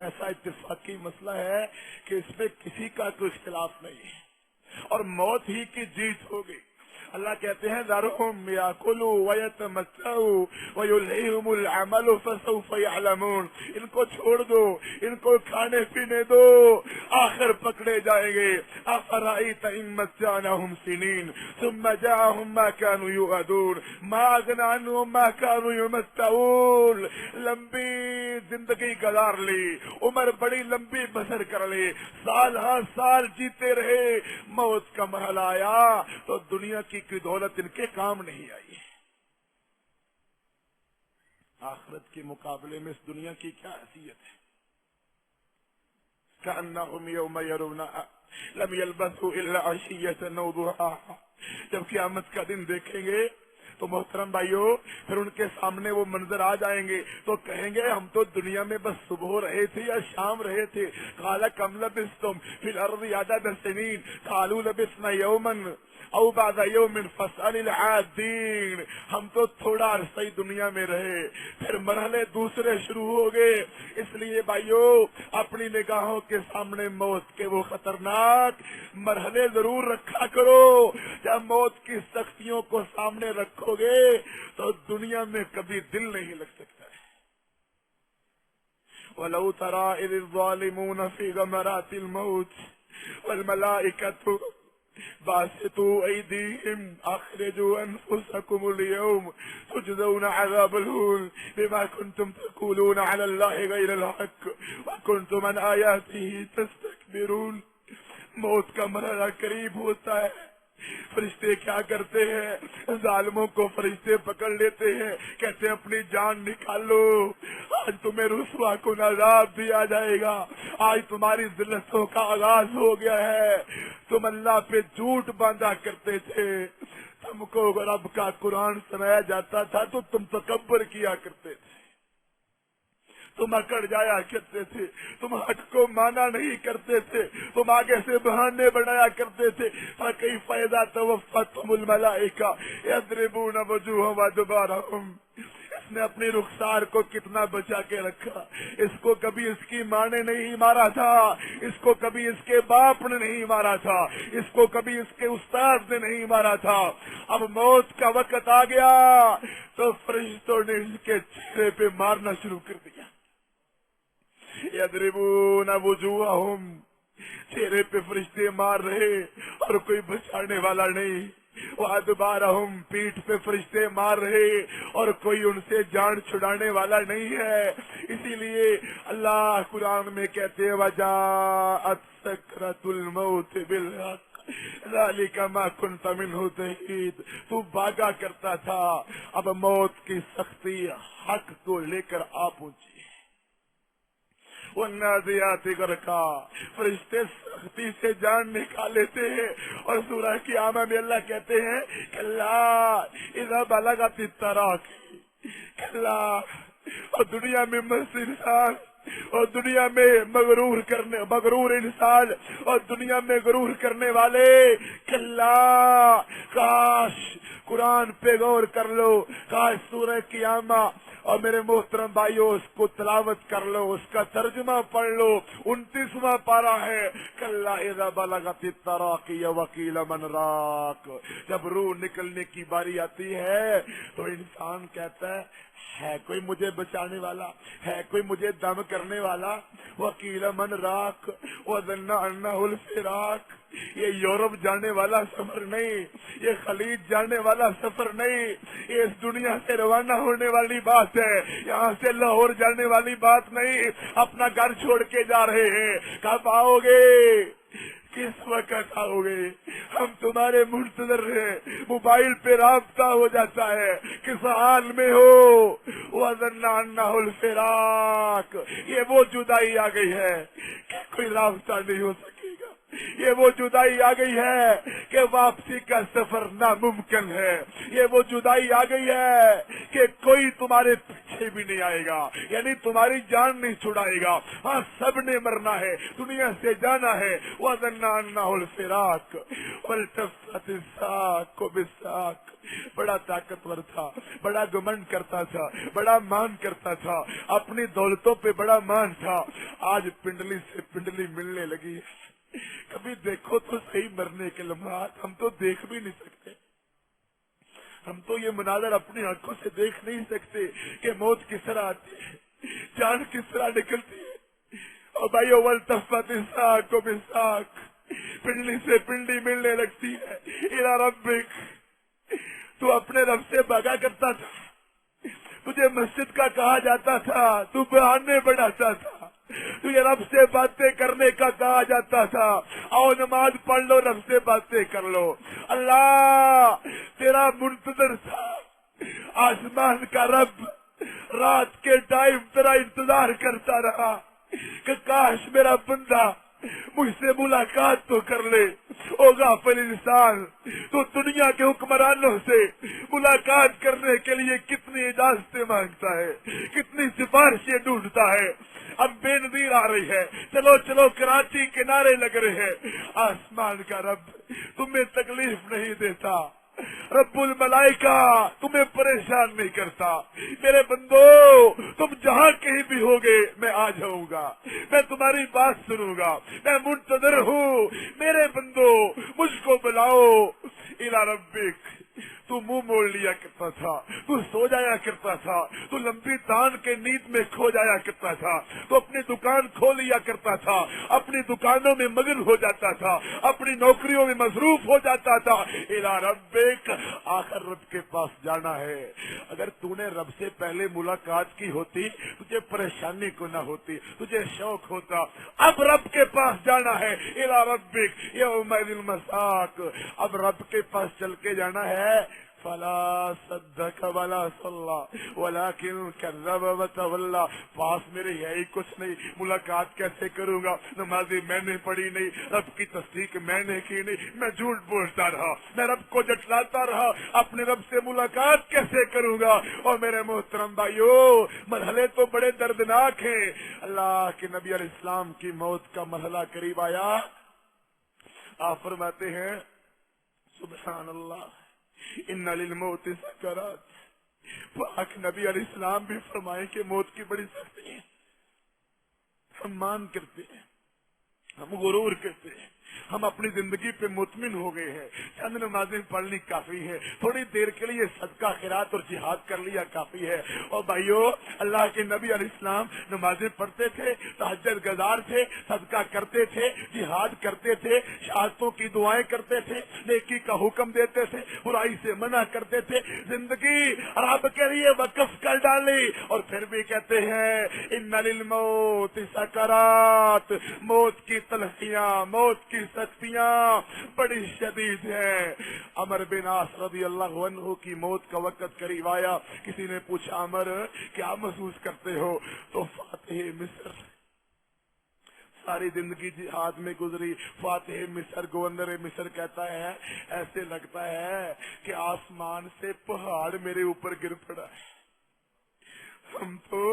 ऐसा इत्तेफाकी मसला है कि इसमें किसी का कोई इख्तिलाफ नहीं है और मौत ही की जीत होगी। अल्लाह कहते हैं ज़रहुम याकुलू वयतमत्तऊ वयुल्हिहुमुल अमलु फसौफ यअलमून, इनको छोड़ दो, इनको खाने पीने दो, आखिर पकड़े जाएंगे। अफराइत इन मत्तानहुम सिनीन सुम्मा जाअहुम मा कानू युअदून मा अगना अन्हुम मा कानू युमत्तऊन। लंबी जिंदगी गुजार ली, उम्र बड़ी लंबी बसर कर ली, साल हर साल जीते रहे, मौत का महल आया तो दुनिया की दौलत इनके काम नहीं आई। आखिरत के मुकाबले में इस दुनिया की क्या हैसियत है। कअन्नहुम यौम यरौना लम यल्बसू इल्ला अशिय्यतन औ दुहाहा, जब क़यामत का दिन देखेंगे तो मोहतरम भाइयों फिर उनके सामने वो मंजर आ जाएंगे तो कहेंगे हम तो दुनिया में बस सुबह रहे थे या शाम रहे थे। काला कम लबिस्तुम फिल अर्दि अदद सनीन कालू लबिस्ना यौमन औ बाद यौमिन फस्अलिल आदीन, हम तो थोड़ा अरसा ही दुनिया में रहे, फिर मरहले दूसरे शुरू हो गए। इसलिए भाइयों अपनी निगाहों के सामने मौत के वो खतरनाक मरहले जरूर रखा करो। जब मौत की सख्तियों को सामने रखोगे तो दुनिया में कभी दिल नहीं लग सकता है। वलौ तरा इज़ ज़ालिमून फी गमरातिल मौत वल मलाइकतु बासितू ऐदीहिम अखरिजू अनफुसकुमुल यौम तुजज़ौना अज़ाबल हून बिमा कुंतुम तक़ूलून अला अल्लाहि गैरल हक़ व कुंतुम अन आयातिही तस्तकबिरून। मौत का मरहला करीब होता है, फरिश्ते क्या करते हैं, जालिमों को फरिश्ते पकड़ लेते हैं, कहते हैं अपनी जान निकालो, आज तुम्हें रुसवा को अज़ाब दिया जाएगा, आज तुम्हारी जिल्लतों का आगाज हो गया है। तुम अल्लाह पे झूठ बांधा करते थे, तुमको रब का कुरान सुनाया जाता था तो तुम तकब्बर किया करते थे, तुम अकड़ जाया करते थे, तुम हक को माना नहीं करते थे, तुम आगे से बहाने बनाया करते थे। फकई फ़इज़ा तवफ़्फ़तहुमुल मलाइका यज़रिबून वजूहहुम व अदबारहुम, इसने अपनी रुखसार को कितना बचा के रखा। इसको कभी इसकी माँ ने नहीं मारा था, इसको कभी इसके बाप ने नहीं मारा था, इसको कभी इसके उस्ताद ने नहीं मारा था। अब मौत का वक्त आ गया तो फरिश्तों ने इसके चेहरे पे मारना शुरू कर दिया। यदरिबून वजूहहुम, चेहरे पे फरिश्ते मार रहे और कोई बचाने वाला नहीं। वअदबारहुम, पीठ पे फरिश्ते मार रहे और कोई उनसे जान छुड़ाने वाला नहीं है। इसीलिए अल्लाह कुरान में कहते हैं वजाअत सकरतुल मौत बिल हक़ ज़ालिका मा कुन्त मिन्हु तहीद, तू भागा करता था, अब मौत की सख्ती हक को लेकर आ पहुंची। वन्नाज़ियाति गरक़ा, फरिश्ते सख्ती से जान निकाल लेते हैं। और सूरह क़ियामा में अल्लाह कहते हैं कल्ला इज़ा बलगतित तराक़ी, कल्ला, और दुनिया में मस्त इंसान और दुनिया में मगरूर इंसान और दुनिया में गुरूर करने वाले, कल्ला, काश कुरान पे गौर कर लो, काश सूरह क़ियामा और मेरे मोहतरम भाइयों उसको तिलावत कर लो, उसका तर्जुमा पढ़ लो। 29वां पारा है कल्ला इज़ा बलगतित तराक़ी वक़ील मन राक़, जब रूह निकलने की बारी आती है तो इंसान कहता है कोई मुझे बचाने वाला, है कोई मुझे दम करने वाला। वकील मन राख वज़न्ना अन्नहुल फिराक, ये यूरोप जाने वाला सफर नहीं, ये खलीज जाने वाला सफर नहीं, ये इस दुनिया से रवाना होने वाली बात है, यहाँ से लाहौर जाने वाली बात नहीं। अपना घर छोड़ के जा रहे हैं, कब आओगे, किस वक्त आओगे, हम तुम्हारे मुंतज़िर हैं। मोबाइल पे राब्ता हो जाता है, किस हाल में हो, वज़न्ना अन्नहुल फिराक, ये वो जुदाई आ गई है कि कोई राब्ता नहीं हो सकेगा। ये वो जुदाई आ गई है कि वापसी का सफर नामुमकिन है। ये वो जुदाई आ गई है कि कोई तुम्हारे पीछे भी नहीं आएगा, यानी तुम्हारी जान नहीं छुड़ाएगा। हाँ, सबने मरना है, दुनिया से जाना है। वज़न्नाहुल फिराक वल्तफ़त साक़ बिसाक़। बड़ा ताकतवर था, बड़ा घमंड करता था, बड़ा मान करता था, अपनी दौलतों पे बड़ा मान था। आज पिंडली से पिंडली मिलने लगी। कभी देखो तो सही मरने के लम्हात, हम तो देख भी नहीं सकते। हम तो ये मनाज़र अपनी आंखों से देख नहीं सकते कि मौत किस तरह आती है, जान किस तरह निकलती है। और भाइयों, वल्तफ़त साक़ बिसाक़, पिंडली से पिंडली मिलने लगती है। इला रब्बिक, तू अपने रब से भागा करता था, तुझे मस्जिद का कहा जाता था, तू बहाने बढ़ाता था, तुझे रब से बातें करने का कहा जाता था। आओ नमाज पढ़ लो, रब से बातें कर लो। अल्लाह तेरा मुंतजर था, आसमान का रब रात के टाइम तेरा इंतजार करता रहा कि काश मेरा बंदा मुझसे मुलाकात तो कर ले। ओ गाफिल इंसान, तो दुनिया के हुक्मरानों से मुलाकात करने के लिए कितनी इजाजतें मांगता है, कितनी सिफारिशें ढूंढता है। अब बेनजीर आ रही है, चलो चलो कराची किनारे लग रहे हैं। आसमान का रब तुम्हें तकलीफ नहीं देता, रब्बुल मलाइका तुम्हें परेशान नहीं करता। मेरे बंदो, तुम जहाँ कहीं भी होगे मैं आ जाऊंगा, मैं तुम्हारी बात सुनूंगा, मैं मुंतज़िर हूँ। मेरे बंदो, मुझको बुलाओ। इला रब्बिक, तू मुंह मोड़ लिया करता था, तू सो जाया करता था, तू लंबी तान के नींद में खो जाया करता था, तू अपनी दुकान खो लिया करता था, अपनी दुकानों में मगन हो जाता था, अपनी नौकरियों में मसरूफ हो जाता था। इला रब्बिक, आखिर रब के पास जाना है। अगर तूने रब से पहले मुलाकात की होती, तुझे परेशानी को न होती, तुझे शौक होता। अब रब के पास जाना है। इला रब्बिक यौमइज़िल मसाक, अब रब के पास चल के जाना है। फला सद्दक वला सल्ला वलाकिन कज़्ज़ब व तवल्ला। पास मेरे है ही कुछ नहीं, मुलाकात कैसे करूंगा, नमाज़ें मैंने पढ़ी नहीं, रब की तस्दीक मैंने की नहीं, मैं झूठ बोलता रहा, मैं रब को जटलाता रहा, अपने रब से मुलाकात कैसे करूंगा। और मेरे मोहतरम भाइयों, मरहले तो बड़े दर्दनाक हैं। अल्लाह के नबी अलैहिस्सलाम की मौत का मरहला करीब आया। आप फरमाते हैं, सुबहान अल्लाह, इन्ना लिल मौति सकरात। पाक नबी अलैहिस्सलाम भी फरमाए कि मौत की बड़ी सख्ती है। हम मान करते हैं, हम गुरूर करते हैं, हम अपनी जिंदगी पे मुतमिन हो गए हैं, चंद नमाजें पढ़नी काफी है, थोड़ी देर के लिए सदका खैरात और जिहाद कर लिया काफी है। और भाइयों, अल्लाह के नबी अलैहिस्सलाम नमाजें पढ़ते थे, तहज्जुद गुजार थे, सदका करते थे, जिहाद करते थे, शहादतों की दुआएं करते थे, नेकी का हुक्म देते थे, बुराई से मना करते थे, जिंदगी रब के लिए वक्फ कर डाली। और फिर भी कहते हैं, इन्ना लिल मौति सकरात, मौत की तलखियां, मौत की सख्तियां बड़ी शदीद है। अमर बिन आस रज़ी अल्लाहु अन्हु की मौत का वक्त करीब आया। किसी ने पूछा, अमर क्या महसूस करते हो? तो फातिह मिस्र, सारी जिंदगी जिहाद में गुजरी, फातिह मिस्र, गवर्नर मिस्र कहता है, ऐसे लगता है कि आसमान से पहाड़ मेरे ऊपर गिर पड़ा है। हम तो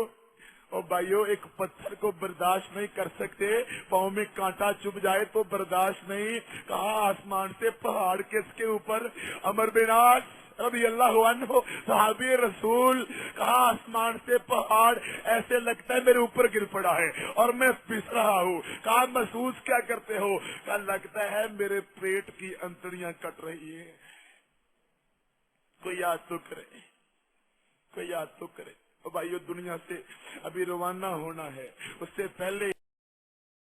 और भाइयों, एक पत्थर को बर्दाश्त नहीं कर सकते, पाँव में कांटा चुभ जाए तो बर्दाश्त नहीं, कहा आसमान से पहाड़ किसके ऊपर? अमर बिन आस रज़ी अल्लाहु अन्हु सहाबी रसूल, कहा आसमान से पहाड़ ऐसे लगता है मेरे ऊपर गिर पड़ा है और मैं पिस रहा हूँ। कहा महसूस क्या करते हो? कहा लगता है मेरे पेट की अंतड़ियां कट रही है। कोई याद तो करे, कोई याद तो करे। भाइयों, दुनिया से अभी रवाना होना है, उससे पहले